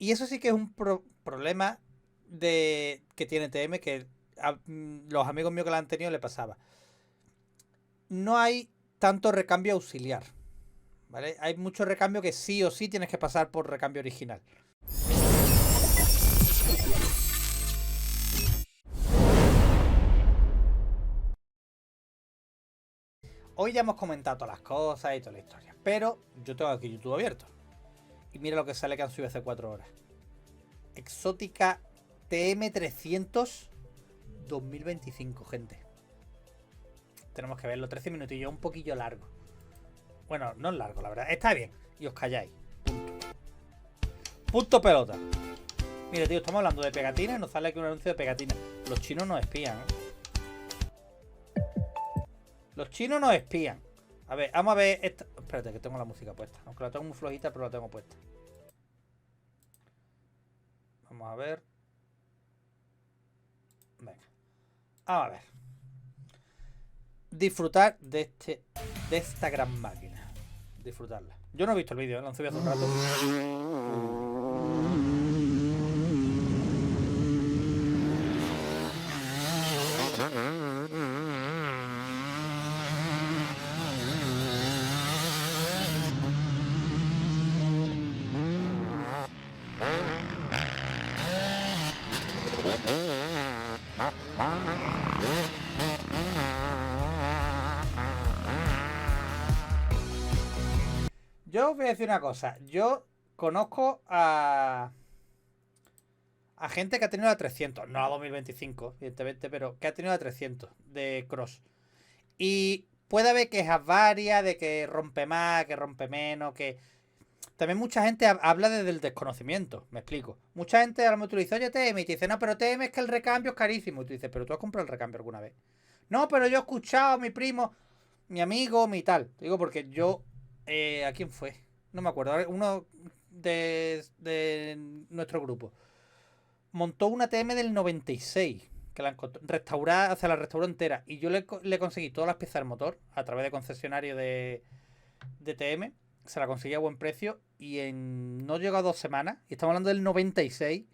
Y eso sí que es un problema que tiene TM, que a los amigos míos que la han tenido le pasaba. No hay tanto recambio auxiliar, ¿vale? Hay mucho recambio que sí o sí tienes que pasar por recambio original. Hoy ya hemos comentado todas las cosas y toda la historia, pero yo tengo aquí YouTube abierto. Y mira lo que sale que han subido hace 4 horas. Exótica TM300 2025, gente. Tenemos que verlo, 13 minutillos, un poquillo largo. Bueno, no es largo, la verdad. Está bien. Y os calláis. Punto pelota. Mira, tío, estamos hablando de pegatinas y nos sale aquí un anuncio de pegatinas. Los chinos nos espían, ¿eh? Los chinos nos espían. A ver, vamos a ver esta. Espérate, que tengo la música puesta. Aunque la tengo muy flojita, pero la tengo puesta. Vamos a ver. Venga. Vamos a ver. Disfrutar de esta gran máquina. Disfrutarla. Yo no he visto el vídeo, lo han subido hace un rato. Yo os voy a decir una cosa. Yo conozco a gente que ha tenido la 300. No a 2025, evidentemente, pero que ha tenido la 300 de Cross. Y puede haber quejas varias de que rompe más, que rompe menos, que... También mucha gente habla desde el desconocimiento, me explico. Mucha gente a lo mejor tú le dices, oye, TM, y te dice, no, pero TM es que el recambio es carísimo. Y tú dices, pero tú has comprado el recambio alguna vez. No, pero yo he escuchado a mi primo, mi amigo, mi tal. Te digo porque yo... ¿a quién fue? No me acuerdo. Uno de nuestro grupo montó una TM del 96 que la encontró restaurada, o sea, la restauró entera. Y yo le conseguí todas las piezas del motor a través de concesionario de TM. Se la conseguí a buen precio. Y en no llegó a 2 semanas. Y estamos hablando del 96.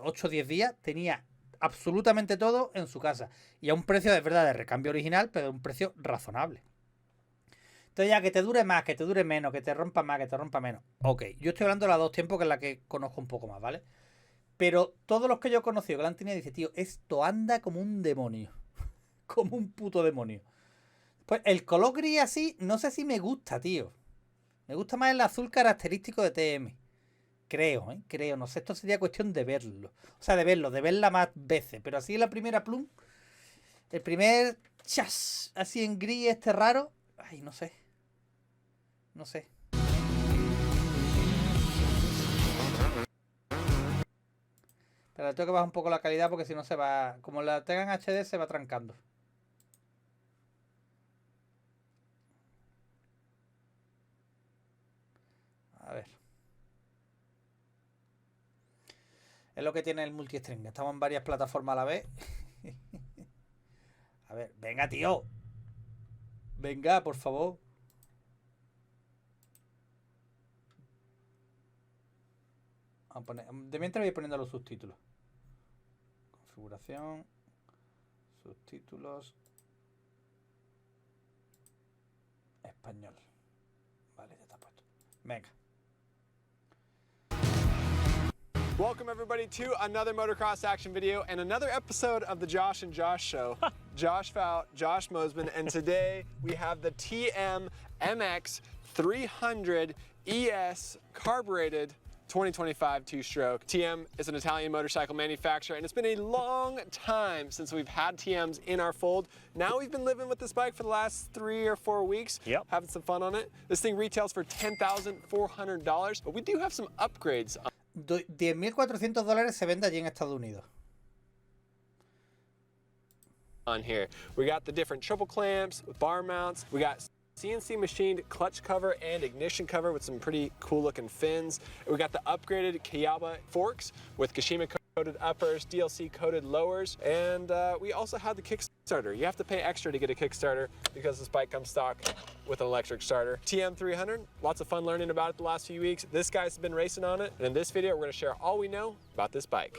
8 o 10 días. Tenía absolutamente todo en su casa. Y a un precio de verdad de recambio original, pero a un precio razonable. Entonces ya que te dure más, que te dure menos, que te rompa más, que te rompa menos. Ok, yo estoy hablando de las 2 tiempos, que es la que conozco un poco más, ¿vale? Pero todos los que yo he conocido que la han tenido dicen, tío, esto anda como un demonio. Como un puto demonio. Pues el color gris así, no sé si me gusta, tío. Me gusta más el azul característico de TM. Creo, ¿eh? Creo, no sé, esto sería cuestión de verlo. O sea, de verla más veces. Pero así en la primera plum, el primer chas, así en gris este raro. Ay, no sé. No sé. Pero tengo que bajar un poco la calidad porque si no se va... Como la tengan HD se va trancando. A ver. Es lo que tiene el multistream. Estamos en varias plataformas a la vez. A ver, venga, tío. Venga, por favor. Vamos a poner... De mientras voy poniendo los subtítulos. Configuración. Subtítulos. Español. Vale, ya está puesto. Venga. Welcome everybody to another motocross action video and another episode of the Josh and Josh Show. Josh Fout, Josh Mosman, and today we have the TM MX 300 ES carbureted 2025 two-stroke. TM is an Italian motorcycle manufacturer, and it's been a long time since we've had TMs in our fold. Now we've been living with this bike for the last 3 or 4 weeks, having some fun on it. This thing retails for $10,400, but we do have some upgrades. $10,400 se vende allí en Estados Unidos. On here, we got the different triple clamps with bar mounts. We got CNC machined clutch cover and ignition cover with some pretty cool looking fins. We got the upgraded Kayaba forks with Kashima coated uppers, DLC coated lowers, and we also had the Kickstarter. You have to pay extra to get a Kickstarter because this bike comes stock with an electric starter. TM300, lots of fun learning about it the last few weeks. This guy's been racing on it, and in this video, we're gonna share all we know about this bike.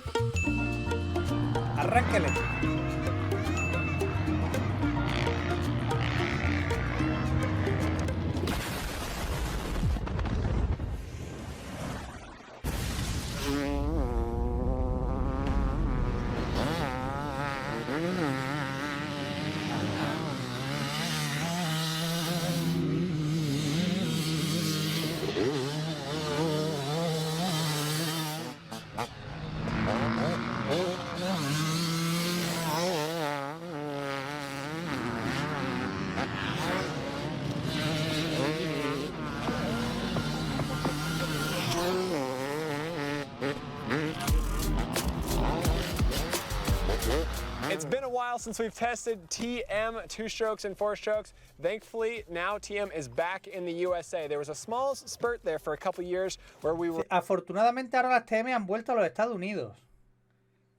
Arránquele. It's been a while since we've tested TM 2-strokes and 4-strokes. Thankfully, now TM is back in the USA. There was a small spurt there for a couple years where we were... Afortunadamente ahora las TM han vuelto a los Estados Unidos.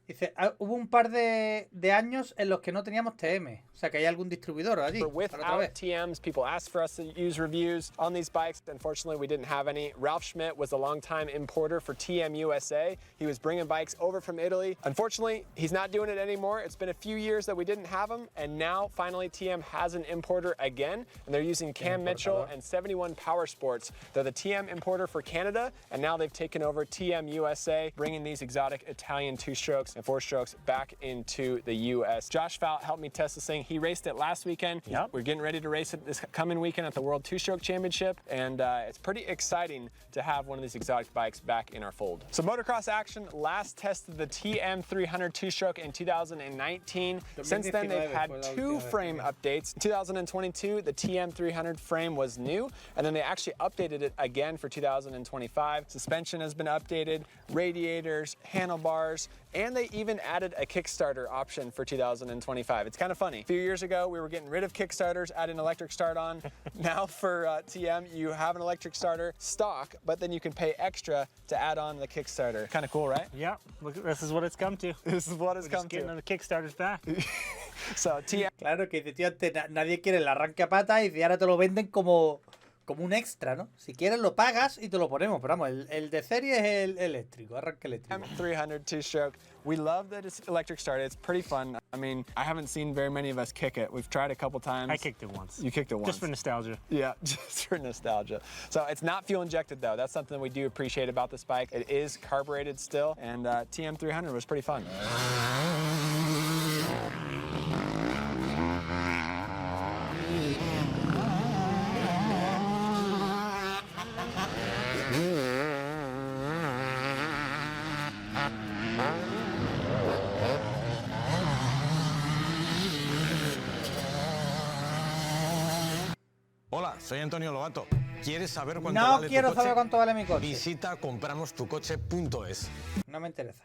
Dice, hubo un par de años en los que no teníamos TM. O sea, que hay algún distribuidor allí. Without TMs, people asked for us to use reviews on these bikes. Unfortunately, we didn't have any. Ralph Schmidt was a longtime importer for TM USA. He was bringing bikes over from Italy. Unfortunately, he's not doing it anymore. It's been a few years that we didn't have him, and now finally TM has an importer again, and they're using Cam Mitchell and 71 Power Sports. They're the TM importer for Canada, and now they've taken over TM USA, bringing these exotic Italian 2-strokes and 4-strokes back into the US. Josh Fout helped me test this thing. He raced it last weekend. Yep. We're getting ready to race it this coming weekend at the World 2-Stroke Championship, and it's pretty exciting to have one of these exotic bikes back in our fold. So Motocross Action last tested the TM300 2-stroke in 2019. Since then, they've had 2 frame updates. In 2022, the TM300 frame was new, and then they actually updated it again for 2025. Suspension has been updated, radiators, handlebars, and they even added a Kickstarter option for 2025. It's kind of funny. A few years ago, we were getting rid of Kickstarters, adding electric start on. Now for TM, you have an electric starter stock, but then you can pay extra to add on the Kickstarter. Kind of cool, right? Yeah, look, this is what it's come to. This is what it's come Getting to. the Kickstarters back. So TM. Claro que dice, tío, antes nadie quiere el arranque a pata y ahora te lo venden como un extra, ¿no? Si quieres lo pagas y te lo ponemos, pero vamos, el de serie es el eléctrico, arranque eléctrico. M300 2-stroke. We love that it's electric started. It's pretty fun. I mean, I haven't seen very many of us kick it. We've tried a couple times. I kicked it once. You kicked it once. Just for nostalgia. Yeah, just for nostalgia. So it's not fuel injected though. That's something we do appreciate about this bike. It is carbureted still, and TM300 was pretty fun. Hola, soy Antonio Lobato. ¿Quieres saber cuánto No vale quiero tu coche? saber cuánto vale mi coche. Visita compramostucoche.es. No me interesa.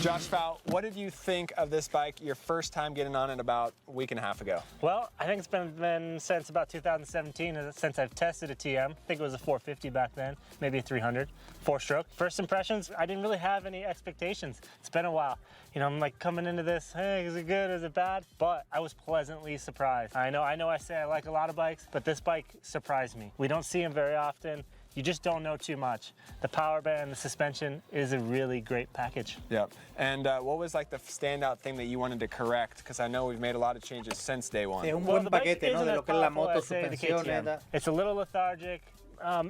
Josh Fout, what did you think of this bike your first time getting on it about a week and a half ago? Well, I think it's been since about 2017 since I've tested a TM. I think it was a 450 back then, maybe a 300, 4-stroke. First impressions, I didn't really have any expectations. It's been a while. You know, I'm like coming into this, hey, is it good, is it bad? But I was pleasantly surprised. I know I say I like a lot of bikes, but this bike surprised me. We don't see them very often. You just don't know too much. The power band, the suspension is a really great package. Yep. And what was like the standout thing that you wanted to correct? Because I know we've made a lot of changes since day one. Es un Well, buen the bike paquete, ¿no? isn't De as lo que es la powerful moto, as, say, the suspensiones, KTM. tal. It's a little lethargic.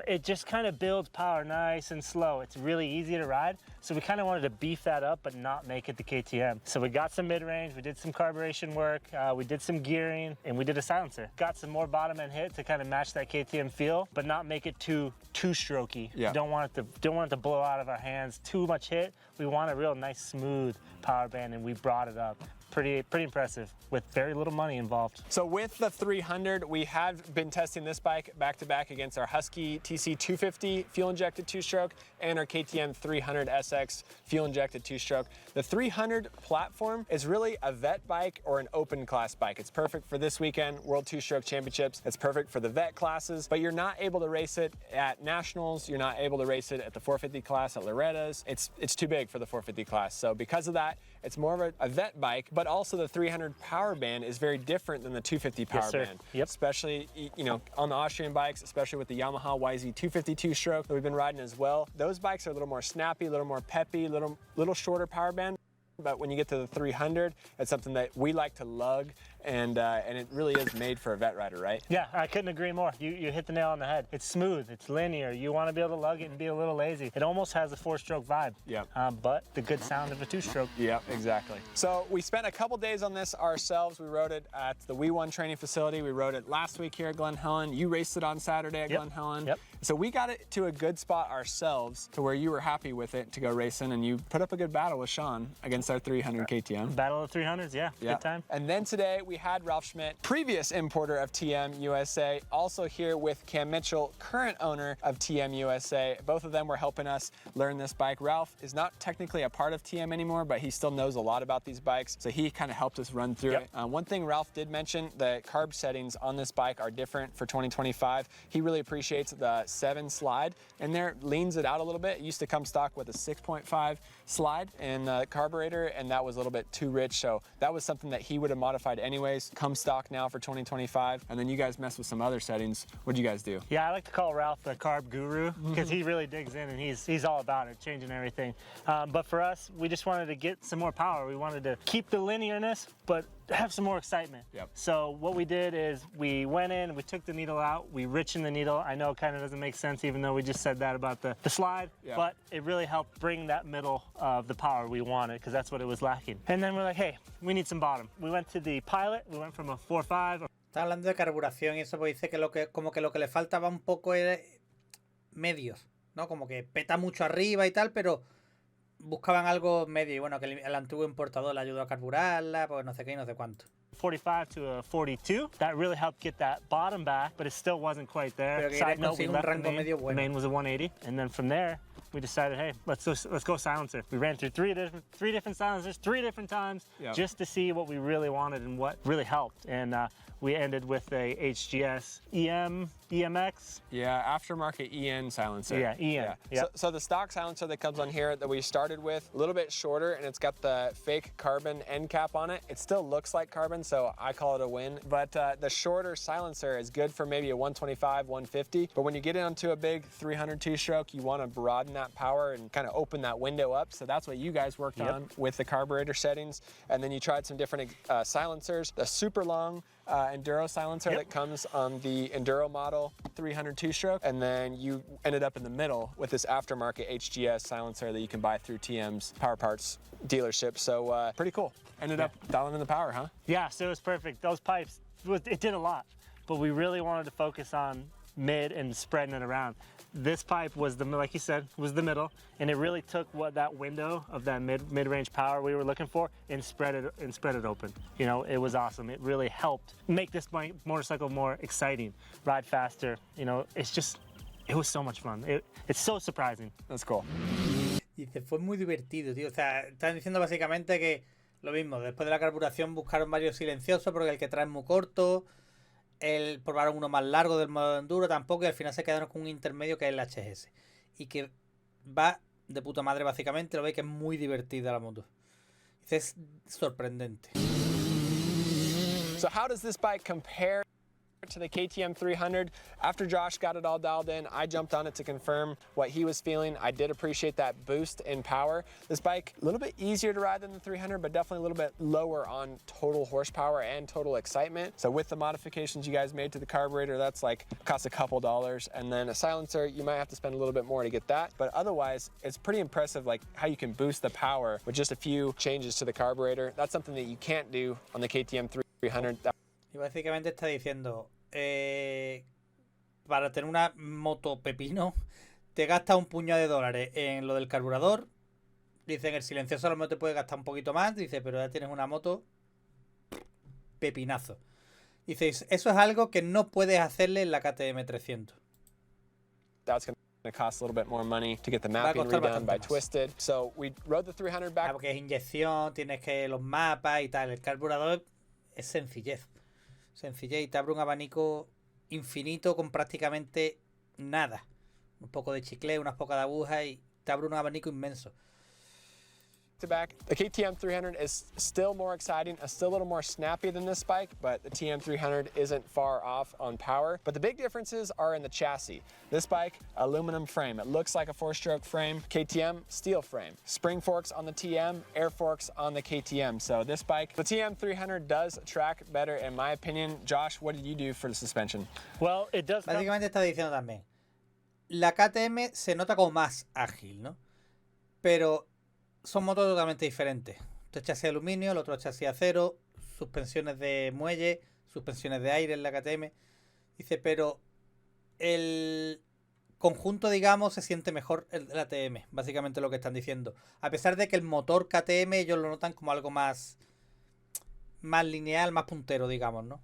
It just kind of builds power nice and slow. It's really easy to ride. So we kind of wanted to beef that up, but not make it the KTM. So we got some mid-range, we did some carburation work, we did some gearing, and we did a silencer. Got some more bottom end hit to kind of match that KTM feel, but not make it too strokey. Yeah. Don't want it to blow out of our hands. Too much hit. We want a real nice smooth power band, and we brought it up. pretty impressive with very little money involved. So with the 300, we have been testing this bike back-to-back against our Husky TC250 fuel-injected two-stroke and our KTM 300 SX fuel-injected two-stroke. The 300 platform is really a vet bike or an open class bike. It's perfect for this weekend, World Two-Stroke Championships. It's perfect for the vet classes, but you're not able to race it at Nationals. You're not able to race it at the 450 class at Loretta's. It's too big for the 450 class. So because of that, it's more of a vet bike, but also the 300 power band is very different than the 250 power Yes, sir. band. Yep. Especially, you know, on the Austrian bikes, especially with the Yamaha YZ250 two-stroke that we've been riding as well. Those bikes are a little more snappy, a little more peppy, little shorter power band. But when you get to the 300, it's something that we like to lug, and it really is made for a vet rider, right? Yeah, I couldn't agree more. You hit the nail on the head. It's smooth, it's linear. You want to be able to lug it and be a little lazy. It almost has a four-stroke vibe. Yeah. But the good sound of a two-stroke. Yeah, exactly. So we spent a couple days on this ourselves. We rode it at the We1 training facility. We rode it last week here at Glen Helen. You raced it on Saturday at Yep. Glen Helen. Yep. So we got it to a good spot ourselves to where you were happy with it to go racing, and you put up a good battle with Sean against our 300 KTM. Battle of 300s, yeah, good time. And then today we had Ralph Schmidt, previous importer of TM USA, also here with Cam Mitchell, current owner of TM USA. Both of them were helping us learn this bike. Ralph is not technically a part of TM anymore, but he still knows a lot about these bikes, so he kind of helped us run through Yep. it. One thing Ralph did mention, the carb settings on this bike are different for 2025. He really appreciates the 7 slide, and there leans it out a little bit. It used to come stock with a 6.5 slide in the carburetor, and that was a little bit too rich, so that was something that he would have modified anyways. Come stock now for 2025, and then you guys mess with some other settings. What'd you guys do? Yeah, I like to call Ralph the carb guru because he really digs in and he's all about it, changing everything. But for us, we just wanted to get some more power. We wanted to keep the linearness, but have some more excitement. Yep. So what we did is we went in, we took the needle out, we richened the needle. I know it kind of doesn't make sense even though we just said that about the slide, Yeah. but it really helped bring that middle of the power we wanted because that's what it was lacking. And then we're like, hey, we need some bottom. We went to the Pilot, we went from a 4.5. Está hablando de carburación y eso, pues dice que como que lo que le faltaba un poco es medios, ¿no? Como que peta mucho arriba y tal, pero buscaban algo medio. Y bueno, que el antiguo importador le ayudó a carburarla, pues no sé qué y no sé cuánto. 45 to a 42. That really helped get that bottom back, but it still wasn't quite there. Pero que Side quería note, we conseguir un left the rango main. medio The bueno. main was a 180, and then from there, we decided, hey, let's go silencer. We ran through three different silencers, 3 different times, Yeah. just to see what we really wanted and what really helped. And we ended with a HGS EMX. Yeah, aftermarket EN silencer. Yeah, EN, yep. So the stock silencer that comes on here that we started with, a little bit shorter, and it's got the fake carbon end cap on it. It still looks like carbon, so I call it a win. But the shorter silencer is good for maybe a 125, 150. But when you get into a big 300 two-stroke, you want to broaden that power and kind of open that window up. So that's what you guys worked Yep. on with the carburetor settings. And then you tried some different silencers. The super long Enduro silencer Yep. that comes on the Enduro model 300 two-stroke, and then you ended up in the middle with this aftermarket HGS silencer that you can buy through TM's Power Parts dealership. So pretty cool. Ended up dialing in the power, huh? Yeah, so it was perfect. Those pipes, it did a lot, but we really wanted to focus on mid and spreading it around. This pipe was like you said, was the middle, and it really took what that window of that mid-range power we were looking for and spread it open. You know, it was awesome. It really helped make this motorcycle more exciting, ride faster. You know, it was so much fun. It's so surprising. That's cool. Dice, fue muy divertido, tío. O sea, están diciendo básicamente que lo mismo. Después de la carburación buscaron varios silenciosos porque el que trae es muy corto. Probaron uno más largo del modo de enduro tampoco, y al final se quedaron con un intermedio que es el HGS. Y que va de puta madre básicamente. Lo veis que es muy divertida la moto. Dice, es sorprendente. So how does this bike compare to the KTM 300? After Josh got it all dialed in, I jumped on it to confirm what he was feeling. I did appreciate that boost in power. This bike, a little bit easier to ride than the 300, but definitely a little bit lower on total horsepower and total excitement. So with the modifications you guys made to the carburetor, that's like costs a couple dollars. And then a silencer, you might have to spend a little bit more to get that. But otherwise, it's pretty impressive like how you can boost the power with just a few changes to the carburetor. That's something that you can't do on the KTM 300. Y básicamente está diciendo, para tener una moto pepino, te gastas un puñado de dólares en lo del carburador. Dicen, el silencioso a lo mejor te puede gastar un poquito más. Dice, pero ya tienes una moto pepinazo. Dices, eso es algo que no puedes hacerle en la KTM 300. That's going to cost a little bit more money to get the Va a mapping costar redone by bastante más. Twisted. So we rode the 300 back. Porque es inyección, tienes que los mapas y tal. El carburador es sencillez. Sencillez y te abre un abanico infinito con prácticamente nada. Un poco de chicle, unas pocas de agujas y te abre un abanico inmenso. To back. The KTM 300 is still more exciting, still a little more snappy than this bike, but the TM 300 isn't far off on power. But the big differences are in the chassis. This bike, aluminum frame. It looks like a 4-stroke frame. KTM, steel frame. Spring forks on the TM, air forks on the KTM. So this bike, the TM 300 does track better in my opinion. Josh, what did you do for the suspension? Well, it does. Básicamente está diciendo también. La KTM se nota como más ágil, ¿no? Pero son motores totalmente diferentes. Este es chasis de aluminio, el otro es chasis de acero, suspensiones de muelle, suspensiones de aire en la KTM. Dice, pero el conjunto, digamos, se siente mejor el de la TM. Básicamente lo que están diciendo. A pesar de que el motor KTM ellos lo notan como algo más lineal, más puntero, digamos, ¿no?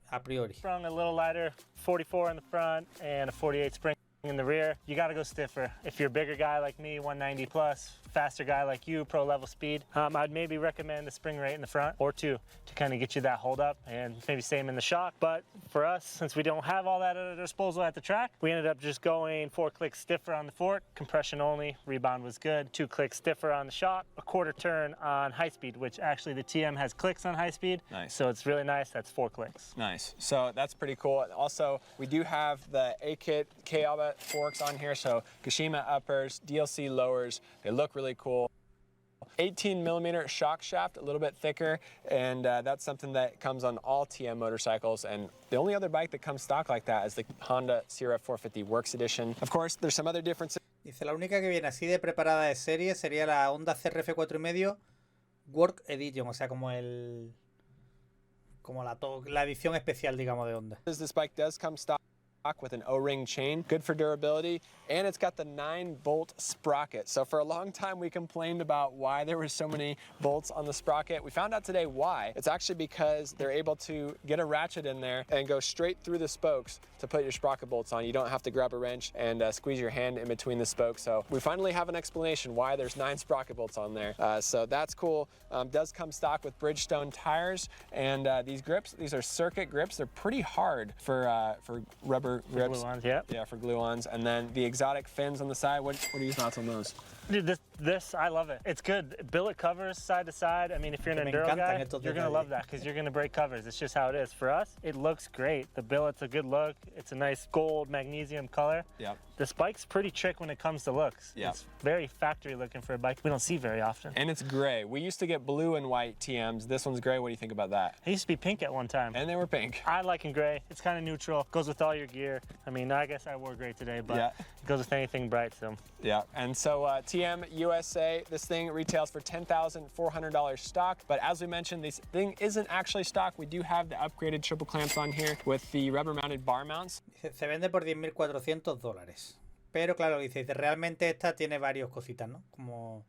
A priori. Sprung a little lighter, 44 in the front and a 48 spring in the rear. You got to go stiffer. If you're a bigger guy like me, 190 plus, faster guy like you, pro level speed, I'd maybe recommend the spring rate in the front or two to kind of get you that hold up and maybe same in the shock. But for us, since we don't have all that at our disposal at the track, we ended up just going 4 clicks stiffer on the fork, compression only, rebound was good, 2 clicks stiffer on the shock, a quarter turn on high speed, which actually the TM has clicks on high speed. Nice. So it's really nice. That's 4 clicks. Nice. So that's pretty cool. Also, we do have the A-Kit K-Alba forks on here. So Kashima uppers, DLC lowers. They look really cool. 18 millimeter shock shaft, a little bit thicker, and that's something that comes on all TM motorcycles. And the only other bike that comes stock like that is the Honda Sierra 450 Works Edition. Of course, there's some other differences. Dice, la única que viene así de preparada de serie sería la Honda CRF 4.5 Work Edition, o sea, como la edición especial, digamos, de Honda. This bike does come stock with an O-ring chain, good for durability, and it's got the 9-bolt sprocket. So for a long time we complained about why there were so many bolts on the sprocket. We found out today why. It's actually because they're able to get a ratchet in there and go straight through the spokes to put your sprocket bolts on. You don't have to grab a wrench and squeeze your hand in between the spokes. So we finally have an explanation why there's 9 sprocket bolts on there. So that's cool. Does come stock with Bridgestone tires, and these grips, these are circuit grips. They're pretty hard for rubber grips. Glue-ons, yep. Yeah, for glue-ons. And then the exotic fins on the side. What are your thoughts on those? Dude, this I love it. It's good. Billet covers side to side. I mean, if you're an Me enduro encantan guy, estos you're gonna detalles. love that because you're gonna break covers. It's just how it is. For us, it looks great. The billet's a good look. It's a nice gold magnesium color. Yep. This bike's pretty trick when it comes to looks. Yep. It's very factory looking for a bike we don't see very often. And it's gray. We used to get blue and white TMs. This one's gray. What do you think about that? It used to be pink at one time. And they were pink. I like in gray. It's kind of neutral. Goes with all your gear. I mean, I guess I wore gray today, but Yeah. it goes with anything bright. So Yeah, and so TM USA, this thing retails for $10,400 stock, but as we mentioned, this thing isn't actually stock. We do have the upgraded triple clamps on here with the rubber-mounted bar mounts. Dice, se vende por $10.400. Pero claro, dice, realmente esta tiene varios cositas, ¿no? Como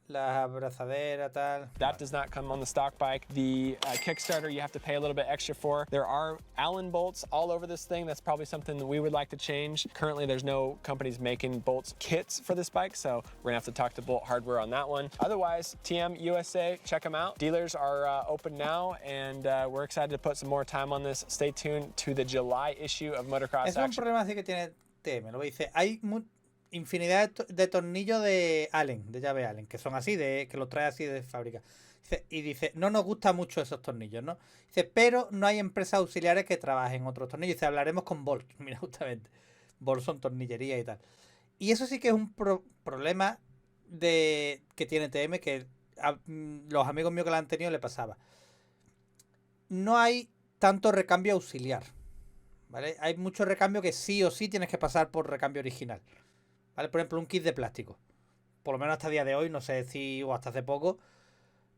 la abrazadera, tal. That does not come on the stock bike. The Kickstarter you have to pay a little bit extra for. There are Allen bolts all over this thing. That's probably something that we would like to change. Currently, there's no companies making bolts kits for this bike, so we're gonna have to talk to Bolt Hardware on that one. Otherwise, TM USA, check them out. Dealers are open now, and we're excited to put some more time on this. Stay tuned to the July issue of Motocross Es un Action. problema así que tiene TM, lo que dice. Hay infinidad de tornillos de Allen, de llave Allen, que son así, que los trae así de fábrica. Dice, no nos gustan mucho esos tornillos, ¿no? Dice, pero no hay empresas auxiliares que trabajen otros tornillos. Dice, hablaremos con Bolt. Mira, justamente. Bolt son tornillería y tal. Y eso sí que es un problema que tiene TM, que a los amigos míos que la han tenido le pasaba. No hay tanto recambio auxiliar, ¿vale? Hay mucho recambio que sí o sí tienes que pasar por recambio original, ¿vale? Por ejemplo, un kit de plástico. Por lo menos hasta el día de hoy, no sé si o hasta hace poco,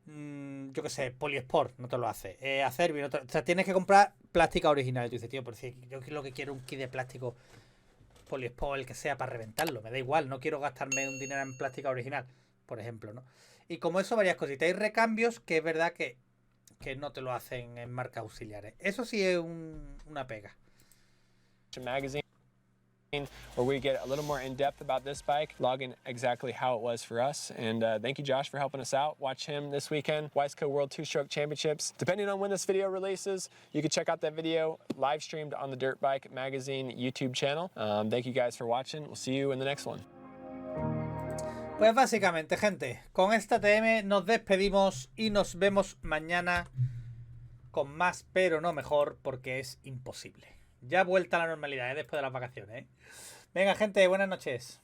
yo qué sé, Polisport no te lo hace. Acerbi no te, o sea, tienes que comprar plástica original. Y tú dices, tío, pero si yo lo que quiero es un kit de plástico Polisport, el que sea, para reventarlo. Me da igual, no quiero gastarme un dinero en plástica original, por ejemplo, ¿no? Y como eso, varias cositas. Hay recambios que es verdad que que no te lo hacen en marcas auxiliares. Eso sí es una pega. Magazine, where we get a little more in depth about this bike, logging exactly how it was for us. And thank you, Josh, for helping us out. Watch him this weekend, Wiseco World Two-Stroke Championships. Depending on when this video releases, you can check out that video live streamed on the Dirt Bike Magazine YouTube channel. Thank you guys for watching. We'll see you in the next one. Pues básicamente, gente, con esta TM nos despedimos y nos vemos mañana con más, pero no mejor, porque es imposible. Ya vuelta a la normalidad, después de las vacaciones. Venga, gente, buenas noches.